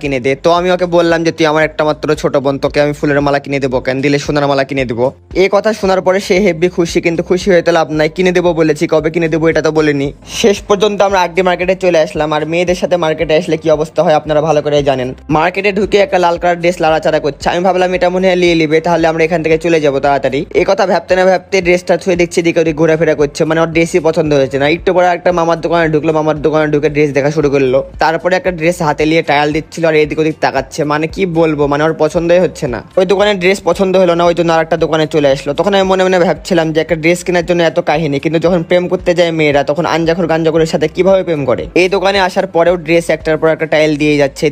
কিনে দে। তো আমি ওকে বললাম যে তুই আমার একটা মাত্র ছোট বোন, তোকে আমি ফুলের মালা কিনে দেবো কেন, দিলে সোনার মালা কিনে দেবো। এই কথা শোনার পরে সে হেব্বি খুশি, কিন্তু খুশি হয়ে তো লাভ নাই, কিনে দেবো বলেছি, কবে কিনে দেবো এটা তো বলিনি। শেষ পর্যন্ত আমরা আরডি মার্কেটে চলে আসলাম। আর মেয়েদের সাথে মার্কেটে আসলে কি অবস্থা হয় আপনারা ভালো করে জানেন। মার্কেটে ঢুকে একটা লাল কালার ড্রেস লাড়াচাড়া করছে। আমি ভাবলাম এটা মনে হয় নিয়ে নিবে, তাহলে আমরা এখান থেকে চলে যাবো তাড়াতাড়ি। এই কথা ভাবতে না ভাবতে ড্রেসটা ছুঁয়ে দেখছি দিকে ওদিকে ঘোরাফেরা করছে, মানে ওর ড্রেসই পছন্দ হয়েছে না। একটু পরে একটা মামার দোকানে ঢুকলো, মামার দোকানে ঢুকে ড্রেস দেখা শুরু করলো। তারপরে একটা ড্রেস হাতে নিয়ে ট্রায়াল দিচ্ছিল আর এদিক ওদিক তাকাচ্ছে, মানে কি বলবো, মানে ওর পছন্দই হচ্ছে না। ওই দোকানে ড্রেস পছন্দ হলো না, ওই জন্য আর একটা দোকানে চলে আসলো। তখন আমি মনে মনে ভাবছিলাম যে একটা ড্রেস কেনার জন্য এত কাহিনী, কিন্তু যখন প্রেম করতে যায় মেয়েরা তখন আনজাখর গাঞ্জাখরের সাথে কিভাবে প্রেম করে। এই দোকানে আসার পরেও ড্রেস একটার পর একটা টাইল দিয়ে যাচ্ছে,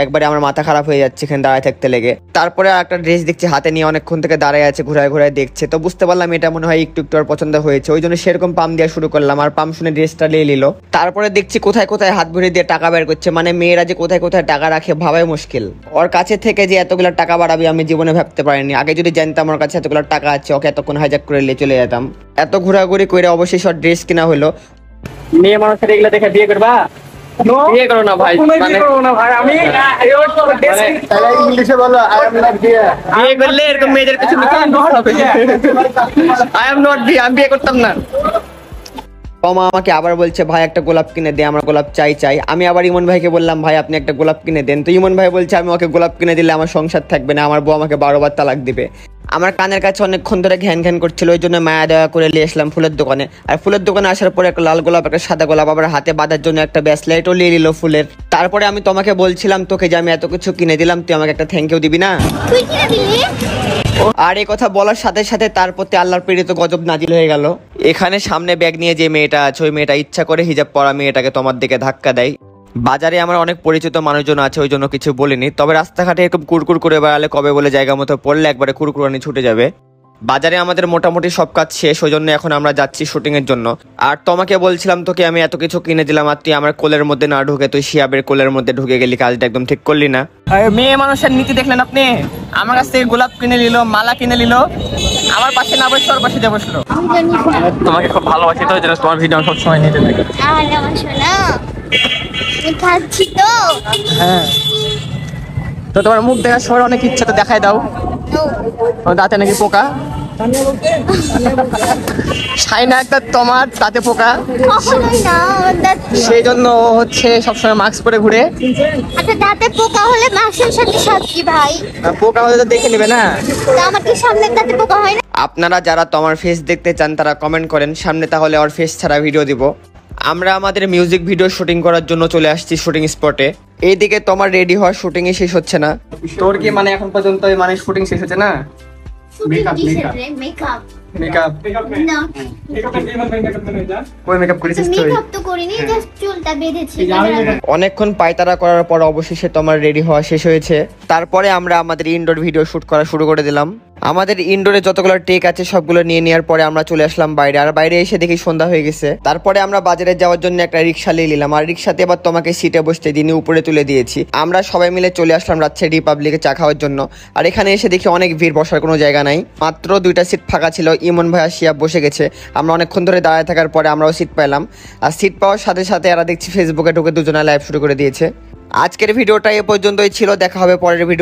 একবারে আমার মাথা খারাপ হয়ে যাচ্ছে এখানে দাঁড়ায় থাকতে লেগে। তারপরে একটা ড্রেস দেখছি হাতে নিয়ে অনেকক্ষণ থেকে দাঁড়ায় আছে, ঘুরায় ঘুরায় দেখছে। তো বুঝতে পারলাম এটা মনে হয় একটু একটু আর পছন্দ হয়েছে, ওই জন্য সেরকম পাম দেওয়া শুরু করলাম। আর পাম শুনে ড্রেসটা নিয়ে নিল। তারপরে দেখছি কোথায় কোথায় হাত ভরে দিয়ে টাকা বের করছে, মানে মেয়েরা যে কোথায় কোথায় টাকা রাখে ভাবাই মুশকিল। ওর কাছে থেকে যে এতগুলো টাকা বাড়াবি আমি জীবনে ভাবতে পারিনি। আগে যদি জানতাম ওর কাছে এতগুলো টাকা আছে, ওকে এতক্ষণ হাইজ্যাক করে নিয়ে চলে যেতাম। এত ঘোরাঘুরি করে অবশেষে ওর ড্রেস কিনা হলো। মেয়ে মানুষের এগুলো দেখে বিয়ে করবা? বিয়ে করো না ভাই, আমি ইংলিশে বলো আই এম নট বিয়ে। বিয়ে করলে এরকম মেয়েদের কিছু আই এম নট বিয়ে, আমি বিয়ে করতাম না। তমা আমাকে আবার বলছে ভাই একটা গোলাপ কিনে দে, আমার গোলাপ চাই। আমি আবার ইমন ভাইকে বললাম ভাই আপনি একটা গোলাপ কিনে দেন। তো ইমন ভাই বলছে আমি ওকে গোলাপ কিনে দিলে আমার সংসার থাকবে না, আমার বউ আমাকে 12 বার তালাক দিবে। আমার কানের কাছে অনেকক্ষণ ধরে ঘ্যান করছিল, ওই জন্য মায়া দেওয়া করে নিয়ে আসলাম ফুলের দোকানে। আর ফুলের দোকানে আসার পরে একটা লাল গোলাপ একটা সাদা গোলাপ, আবার হাতে বাঁধার জন্য একটা ব্রেসলেটও নিয়ে নিল ফুলের। তারপরে আমি তোমাকে বলছিলাম তোকে যে আমি এত কিছু কিনে দিলাম, তুই আমাকে একটা থ্যাংক ইউ দিবি না? আর এই কথা বলার সাথে সাথে তার প্রতি আল্লাহর প্রেরিত গজব নাজিল হয়ে গেল। এখানে সামনে ব্যাগ নিয়ে যে মেয়েটা আছে, ওই মেয়েটা ইচ্ছা করে হিজাব পরা মেয়েটাকে তোমার দিকে ধাক্কা দেয়। বাজারে আমার অনেক পরিচিত মানুষজন আছে, ওই জন্য কিছু বলিনি। তবে রাস্তাঘাটে এরকম কুরকুর করে বেড়ালে কবে বলে জায়গা মতো পড়লে একবারে কুরকুরানি ছুটে যাবে। বাজারে আমাদের মোটামুটি সব কাজ শেষ, ওই জন্য এখন আমরা যাচ্ছি শুটিং এর জন্য। আর তোমাকে বলছিলাম তোকে আমি এত কিছু কিনে দিলাম, আর তুই আমার কোলের মধ্যে না ঢুকে তুই শিয়াবের কোলের মধ্যে ঢুকে গেলি, কাজটা একদম ঠিক করলি না। মেয়ে মানুষের নীতি দেখলেন আপনি? আমার কাছ থেকে গোলাপ কিনে নিল, মালা কিনে নিল, আমার পাশে না বসে ওর পাশে যে বসলো। তোমাকে খুব ভালোবাসি তো, তোমার ভিডিও সবসময় নিতে থাকি। খাচ্ছি তো। হ্যাঁ, তো তোমার মুখ দেখার সময় অনেক ইচ্ছা, তো দেখাই দাও। দাঁতে নাকি পোকা? সাইনা একটা তোমার দাঁতে পোকা, সেই জন্য হচ্ছে সবসময় মাস্ক পরে ঘুরে। আচ্ছা দাঁতে পোকা হলে মাস্কের সাথে সাথ কি ভাই? পোকা হলে তো দেখে নেবে না? আমার কি সামনে দাঁতে পোকা হয় না? আপনারা যারা তোমার ফেস দেখতে চান তারা কমেন্ট করেন সামনে, তাহলে ওর ফেস ছাড়া ভিডিও দিব। আমরা আমাদের মিউজিক ভিডিও শুটিং করার জন্য চলে আসছি শুটিং স্পটে। এইদিকে তোমার রেডি হওয়ার শুটিং এ শেষ হচ্ছে না। তোর কি মানে এখন পর্যন্ত মানে শুটিং শেষ হচ্ছে না? মেকআপ না, কই মেকআপ করেছিস তুই? মেকআপ তো করিনি, জাস্ট চুলটা বেঁধেছি। অনেকক্ষণ পায়তারা করার পর অবশেষে তোমার রেডি হওয়া শেষ হয়েছে। তারপরে আমরা আমাদের ইনডোর ভিডিও শুট করা শুরু করে দিলাম। আমাদের ইনডোরে যতগুলো টেক আছে সবগুলো নিয়ে নেওয়ার পরে আমরা চলে আসলাম বাইরে। আর বাইরে এসে দেখি সন্ধ্যা হয়ে গেছে। তারপরে আমরা বাজারে যাওয়ার জন্য একটা রিক্সা নিয়ে নিলাম, আর রিক্সাতে এবার তোমাকে সিটে বসতে দিনে উপরে তুলে দিয়েছি। আমরা সবাই মিলে চলে আসলাম রাজশাহী রিপাবলিকে চা খাওয়ার জন্য। আর এখানে এসে দেখি অনেক ভিড়, বসার কোনো জায়গা নাই, মাত্র 2টা সিট ফাঁকা ছিল। ইমন ভাই আর শিয়া বসে গেছে। আমরা অনেকক্ষণ ধরে দাঁড়ায় থাকার পরে আমরাও সিট পেলাম। আর সিট পাওয়ার সাথে সাথে এরা দেখছি ফেসবুকে ঢুকে দুজনে লাইভ শুরু করে দিয়েছে। আজকের ভিডিওটা এ পর্যন্তই ছিল, দেখা হবে পরের ভিডিও।